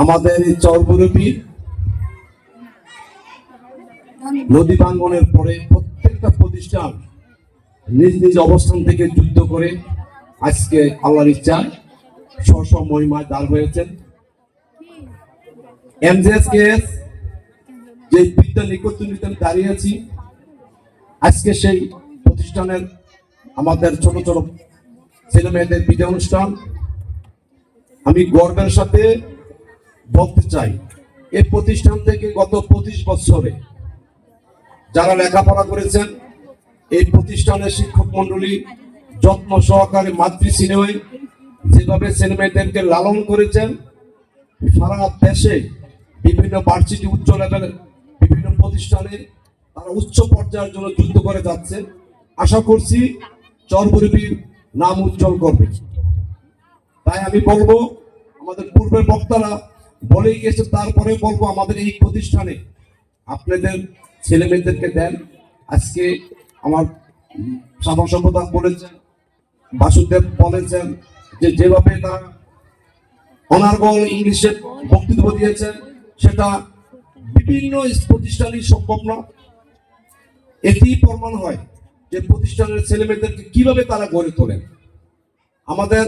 আমাদের এই চরবরবী নদী ভাঙ্গনের পরে প্রত্যেকটা প্রতিষ্ঠান নিজ নিজ অবস্থান থেকে যুদ্ধ করে আজকে আল্লাহর ইচ্ছায় স্ব মহিমায় দাঁড় হয়েছেন। এমজেএসকেএস যে বিদ্যা নিকটে দাঁড়িয়ে আছি, আজকে সেই প্রতিষ্ঠানের আমাদের ছোট ছোট ছেলে মেয়েদের বিদায় অনুষ্ঠান। আমি গর্বের সাথে বলতে চাই, এই প্রতিষ্ঠান থেকে গত 25 বছরে যারা লেখাপড়া করেছেন, এই প্রতিষ্ঠানের শিক্ষক মন্ডলী যত্ন সহকারে মাতৃস্নেহে যেভাবে ছেলে মেয়েদেরকে লালন করেছেন, সারা দেশে বিভিন্ন ভার্সিটি উচ্চ লেভেলের বিভিন্ন প্রতিষ্ঠানে তারা উচ্চ পর্যায়ের জন্য যুদ্ধ করে যাচ্ছে। আশা করছি চরবরবীর নাম উজ্জ্বল করবে। তাই আমি বলবো, আমাদের পূর্বের বক্তারা বলেই গেছে, তারপরে বলবো আমাদের এই প্রতিষ্ঠানে আপনাদের ছেলে মেয়েদেরকে দেন। আজকে আমার সাধারণ সম্পাদক বলেছেন, বাসুদেব বলেছেন যে যেভাবে তারা অনার্গল ইংলিশে বক্তব্য দিয়েছেন, সেটা বিভিন্ন প্রতিষ্ঠানই সম্ভব না। এটি প্রমাণ হয় যে প্রতিষ্ঠানের ছেলে মেয়েদেরকে কিভাবে তারা গড়ে তোলেন। আমাদের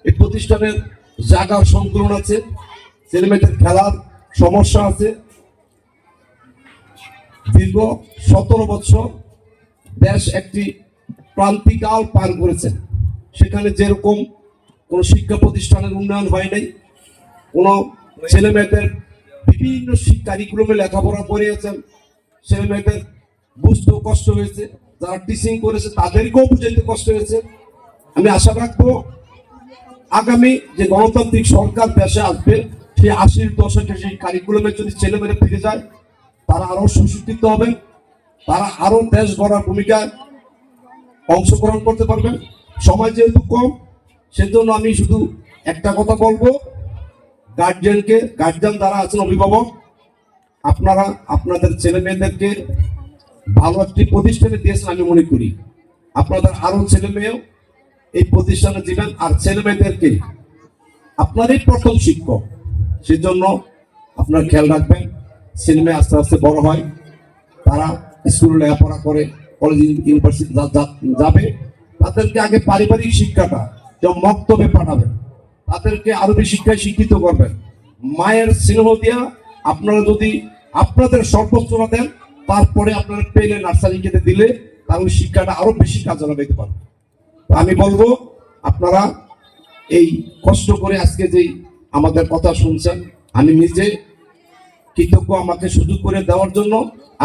এই প্রতিষ্ঠানের জায়গার সংকলন আছে, ছেলে মেয়েদের খেলার সমস্যা আছে। দীর্ঘ 17 বছর দেশ একটি ক্রান্তিকাল পার করেছে। সেখানে যেরকম কোন শিক্ষা প্রতিষ্ঠানের উন্নয়ন হয় নাই, কোন ছেলে মেয়েদের বিভিন্ন কারিকুলামে লেখাপড়া করিয়েছেন, ছেলে মেয়েদের বুঝতেও কষ্ট হয়েছে, যারা টিচিং করেছে তাদেরকেও বুঝাইতে কষ্ট হয়েছে। আমি আশা রাখবো আগামী যে গণতান্ত্রিক সরকার দেশে আসবে, সেই 80-র দশকে সেই কারিকুলামে যদি ছেলে মেয়েরা ফিরে যায়, তারা আরো সুশিক্ষিত হবেন, তারা আরো দেশ গড়ার ভূমিকায় অংশগ্রহণ করতে পারবেন। সময় যেহেতু কম, সেজন্য আমি শুধু একটা কথা বলবো, গার্জিয়ান যারা আছেন, অভিভাবক, আপনারা আপনাদের ছেলে মেয়েদেরকে ভালো একটি প্রতিষ্ঠানে দিয়েছেন। আমি মনে করি আপনাদের আরো ছেলে মেয়েও এই প্রতিষ্ঠানে দিবেন, আর ছেলে মেয়েদেরকে আপনারই প্রথম শিক্ষক, সেজন্য আপনার খেয়াল রাখবেন। ছেলে মেয়ে আস্তে আস্তে বড় হয়, তারা স্কুলে লেখাপড়া করে, কলেজ ইউনিভার্সিটি যাবে, তাদেরকে আগে পারিবারিক শিক্ষাটা যেমন মক্তবে পাঠাবেন, তাদেরকে আরবি শিক্ষায় শিক্ষিত করবেন। মায়ের স্নেহ দিয়া আপনারা যদি আপনাদের সর্বোচ্চটা দেন, তারপরে আপনারা পেলে নার্সারি কেটে দিলে তাহলে শিক্ষাটা আরো বেশি কাজে লাগাইতে পারবে। আমি বলবো আপনারা এই কষ্ট করে আজকে যেই আমাদের কথা শুনছেন, আমি নিজে কৃতজ্ঞ আমাকে সুযোগ করে দেওয়ার জন্য।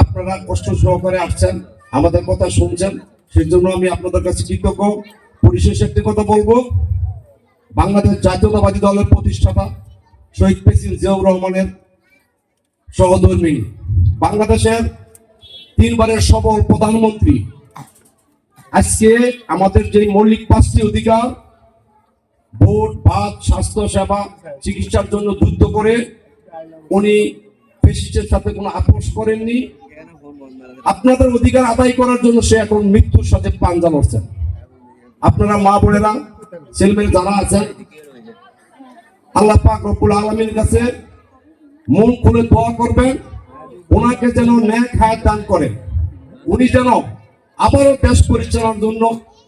আপনারা কষ্ট সহকারে আসছেন, আমাদের কথা শুনছেন, সেই জন্য আমি আপনাদের কাছে কৃতজ্ঞ। পরিশেষে একটি কথা বলবো, বাংলাদেশ জাতীয়তাবাদী দলের প্রতিষ্ঠাতা শহীদ প্রেসিডেন্ট জিয়াউর রহমানের সহধর্মী, বাংলাদেশের 3 বারের সফল প্রধানমন্ত্রী, আজকে আমাদের যে মৌলিক 5টি অধিকার, ভোট, ভাত, স্বাস্থ্য সেবা, চিকিৎসার জন্য যুদ্ধ করে উনি ফ্যাসিস্টের সাথে কোনো আপোষ করেননি। আপনাদের অধিকার আদায় করার জন্য সে এখন মৃত্যুর সাথে পাঞ্জা লড়ছেন। আপনারা মা বোনেরা, ছেলেমেয়ে যারা আছেন, আল্লাহ পাক রব্বুল আলামিনের কাছে মন খুলে দোয়া করবেন, ওনাকে যেন নেক হায়াত দান করেন, উনি যেন আবারও দেশ পরিচালনার জন্য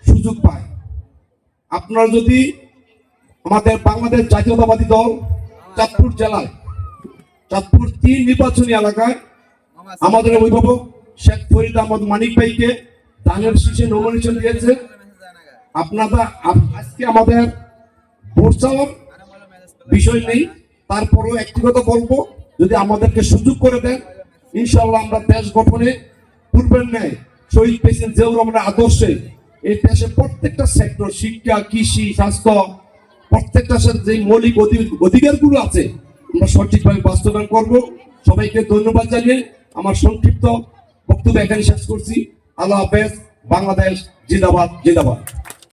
সুযোগ পায়। আপনারা যদি আমাদের বাংলাদেশ জাতীয়তাবাদী দল চাঁদপুর জেলায় চাঁদপুর 3 নির্বাচনী এলাকায় আমাদের অভিভাবক শেখ ফরিদ আহমদ মানিক ভাইকে দানের শীষে নমিনেশন দিয়েছে। আপনারা আজকে আমাদের ভোট চাওয়ার বিষয় নেই, তারপরেও একটি কথা বলবো, যদি আমাদেরকে সুযোগ করে দেন, ইনশাআল্লাহ আমরা দেশ গঠনে পূর্বের ন্যায় শহীদ প্রেসিডেন্ট জিয়াউর রহমানের আদর্শে এই দেশে প্রত্যেকটা সেক্টর, শিক্ষা, কৃষি, স্বাস্থ্য, প্রত্যেকটা যে মৌলিক অধিকারগুলো আছে, আমরা সঠিকভাবে বাস্তবায়ন করব। সবাইকে ধন্যবাদ জানিয়ে আমার সংক্ষিপ্ত বক্তব্য এখানে শেষ করছি। আল্লাহ হাফেজ। বাংলাদেশ জিন্দাবাদ, জিন্দাবাদ।